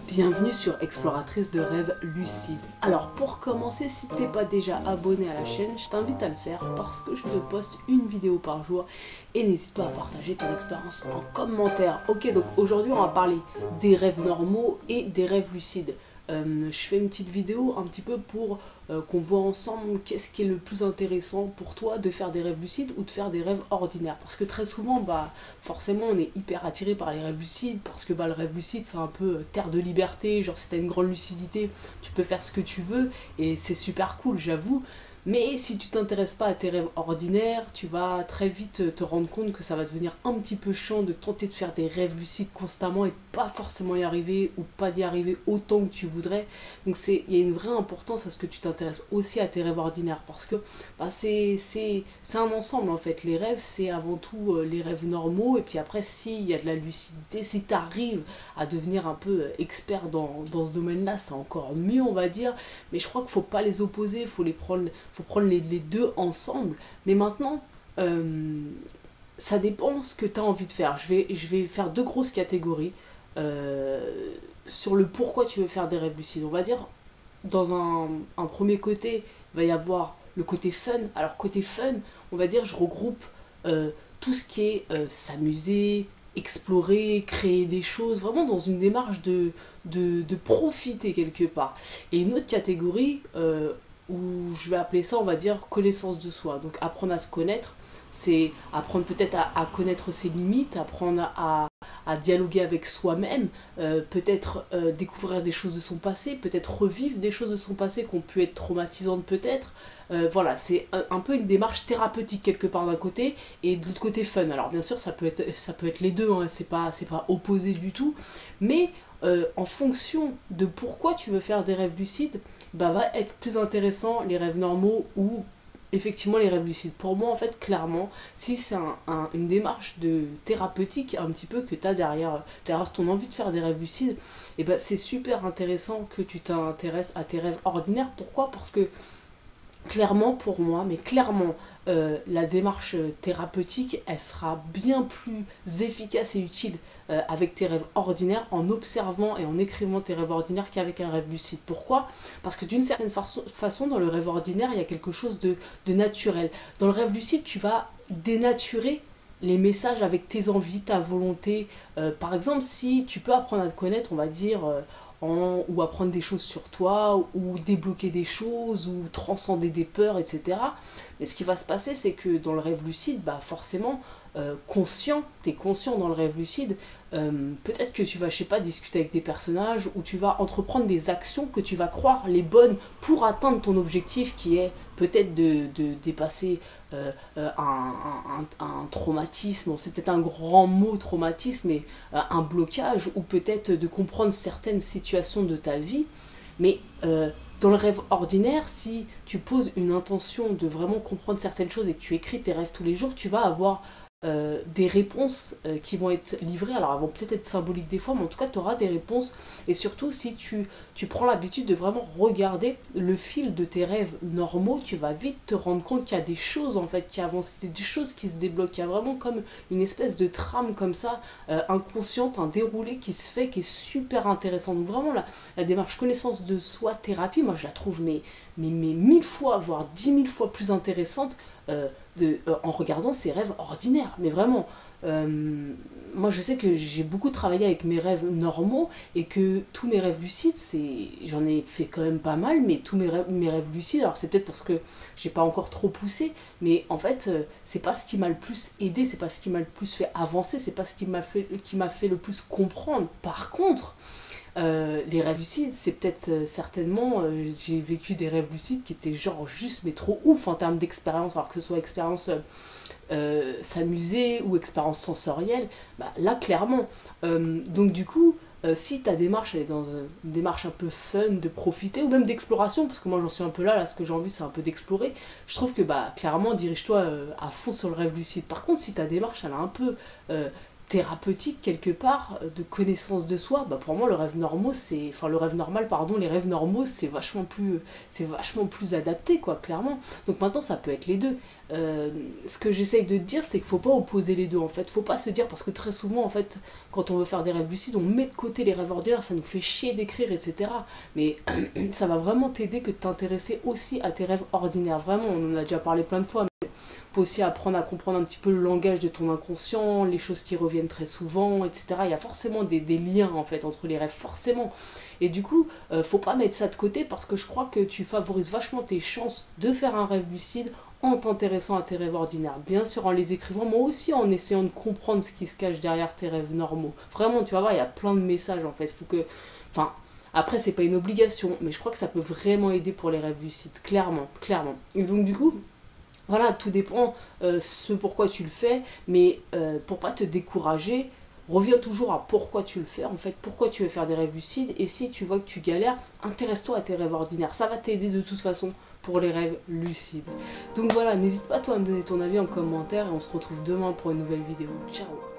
Bienvenue sur Exploratrice de rêves lucides. Alors pour commencer, si t'es pas déjà abonné à la chaîne, je t'invite à le faire parce que je te poste une vidéo par jour et n'hésite pas à partager ton expérience en commentaire. Ok, donc aujourd'hui on va parler des rêves normaux et des rêves lucides. Je fais une petite vidéo un petit peu pour qu'on voit ensemble qu'est-ce qui est le plus intéressant pour toi de faire des rêves lucides ou de faire des rêves ordinaires. Parce que très souvent, forcément, on est hyper attiré par les rêves lucides parce que le rêve lucide, c'est un peu terre de liberté. Genre, si t'as une grande lucidité, tu peux faire ce que tu veux et c'est super cool, j'avoue. Mais si tu t'intéresses pas à tes rêves ordinaires, tu vas très vite te rendre compte que ça va devenir un petit peu chiant de tenter de faire des rêves lucides constamment et de pas forcément y arriver ou pas d'y arriver autant que tu voudrais. Donc il y a une vraie importance à ce que tu t'intéresses aussi à tes rêves ordinaires parce que c'est un ensemble en fait. Les rêves, c'est avant tout les rêves normaux et puis après s'il y a de la lucidité, si tu arrives à devenir un peu expert dans ce domaine-là, c'est encore mieux on va dire. Mais je crois qu'il faut pas les opposer, il faut prendre les deux ensemble. Mais maintenant, ça dépend ce que tu as envie de faire. Je vais faire deux grosses catégories sur le pourquoi tu veux faire des rêves lucides. On va dire, dans un premier côté, il va y avoir le côté fun. Alors, côté fun, on va dire, je regroupe tout ce qui est s'amuser, explorer, créer des choses, vraiment dans une démarche de profiter quelque part. Et une autre catégorie où je vais appeler ça, on va dire, connaissance de soi. Donc apprendre à se connaître, c'est apprendre peut-être à connaître ses limites, apprendre à dialoguer avec soi-même, peut-être découvrir des choses de son passé, peut-être revivre des choses de son passé qui ont pu être traumatisantes peut-être. Voilà, c'est un peu une démarche thérapeutique quelque part d'un côté et de l'autre côté fun. Alors bien sûr ça peut être les deux, hein, c'est pas opposé du tout, mais en fonction de pourquoi tu veux faire des rêves lucides, va être plus intéressant les rêves normaux ou effectivement les rêves lucides. Pour moi en fait clairement, si c'est une démarche de thérapeutique un petit peu que tu as derrière ton envie de faire des rêves lucides, et c'est super intéressant que tu t'intéresses à tes rêves ordinaires. Pourquoi? Parce que clairement pour moi, mais clairement la démarche thérapeutique, elle sera bien plus efficace et utile avec tes rêves ordinaires en observant et en écrivant tes rêves ordinaires qu'avec un rêve lucide. Pourquoi? Parce que d'une certaine façon, dans le rêve ordinaire, il y a quelque chose de naturel. Dans le rêve lucide, tu vas dénaturer les messages avec tes envies, ta volonté. Par exemple, si tu peux apprendre à te connaître, on va dire, ou apprendre des choses sur toi, ou débloquer des choses, ou transcender des peurs, etc. Mais ce qui va se passer, c'est que dans le rêve lucide, forcément, t'es conscient dans le rêve lucide, peut-être que tu vas, je sais pas, discuter avec des personnages, ou tu vas entreprendre des actions que tu vas croire les bonnes pour atteindre ton objectif qui est peut-être de dépasser un traumatisme. C'est peut-être un grand mot traumatisme, mais un blocage, ou peut-être de comprendre certaines situations de ta vie. Mais dans le rêve ordinaire, si tu poses une intention de vraiment comprendre certaines choses et que tu écris tes rêves tous les jours, tu vas avoir des réponses qui vont être livrées. Alors elles vont peut-être être symboliques des fois, mais en tout cas tu auras des réponses. Et surtout si tu prends l'habitude de vraiment regarder le fil de tes rêves normaux, tu vas vite te rendre compte qu'il y a des choses en fait qui avancent, des choses qui se débloquent. Il y a vraiment comme une espèce de trame comme ça, inconsciente, un déroulé qui se fait, qui est super intéressant. Donc vraiment la démarche connaissance de soi thérapie, moi je la trouve mais 1000 fois, voire 10 000 fois plus intéressante en regardant ces rêves ordinaires. Mais vraiment, moi je sais que j'ai beaucoup travaillé avec mes rêves normaux et que tous mes rêves lucides, j'en ai fait quand même pas mal, mais tous mes rêves lucides, alors c'est peut-être parce que j'ai pas encore trop poussé, mais en fait c'est pas ce qui m'a le plus aidé, c'est pas ce qui m'a le plus fait avancer, c'est pas ce qui m'a fait le plus comprendre. Par contre, les rêves lucides, c'est peut-être certainement, j'ai vécu des rêves lucides qui étaient genre juste mais trop ouf en termes d'expérience, alors que ce soit expérience s'amuser ou expérience sensorielle, là clairement. Donc du coup, si ta démarche elle est dans une démarche un peu fun, de profiter, ou même d'exploration, parce que moi j'en suis un peu là ce que j'ai envie c'est un peu d'explorer, je trouve que clairement dirige-toi à fond sur le rêve lucide. Par contre, si ta démarche elle est un peu thérapeutique quelque part, de connaissance de soi. Bah pour moi le rêve normal c'est, enfin le rêve normal pardon, les rêves normaux c'est vachement plus adapté quoi, clairement. Donc maintenant ça peut être les deux. Ce que j'essaye de te dire c'est qu'il faut pas opposer les deux en fait, faut pas se dire, parce que très souvent en fait quand on veut faire des rêves lucides on met de côté les rêves ordinaires, ça nous fait chier d'écrire etc. Mais ça va vraiment t'aider que de t'intéresser aussi à tes rêves ordinaires, vraiment on en a déjà parlé plein de fois. Faut aussi apprendre à comprendre un petit peu le langage de ton inconscient, les choses qui reviennent très souvent, etc. Il y a forcément des liens en fait entre les rêves, forcément. Et du coup, faut pas mettre ça de côté parce que je crois que tu favorises vachement tes chances de faire un rêve lucide en t'intéressant à tes rêves ordinaires. Bien sûr en les écrivant, mais aussi en essayant de comprendre ce qui se cache derrière tes rêves normaux. Vraiment, tu vas voir, il y a plein de messages en fait. Faut que... Enfin, après, c'est pas une obligation, mais je crois que ça peut vraiment aider pour les rêves lucides, clairement, clairement. Et donc du coup... Voilà, tout dépend ce pourquoi tu le fais, mais pour pas te décourager, reviens toujours à pourquoi tu le fais, en fait, pourquoi tu veux faire des rêves lucides, et si tu vois que tu galères, intéresse-toi à tes rêves ordinaires, ça va t'aider de toute façon pour les rêves lucides. Donc voilà, n'hésite pas toi à me donner ton avis en commentaire, et on se retrouve demain pour une nouvelle vidéo. Ciao!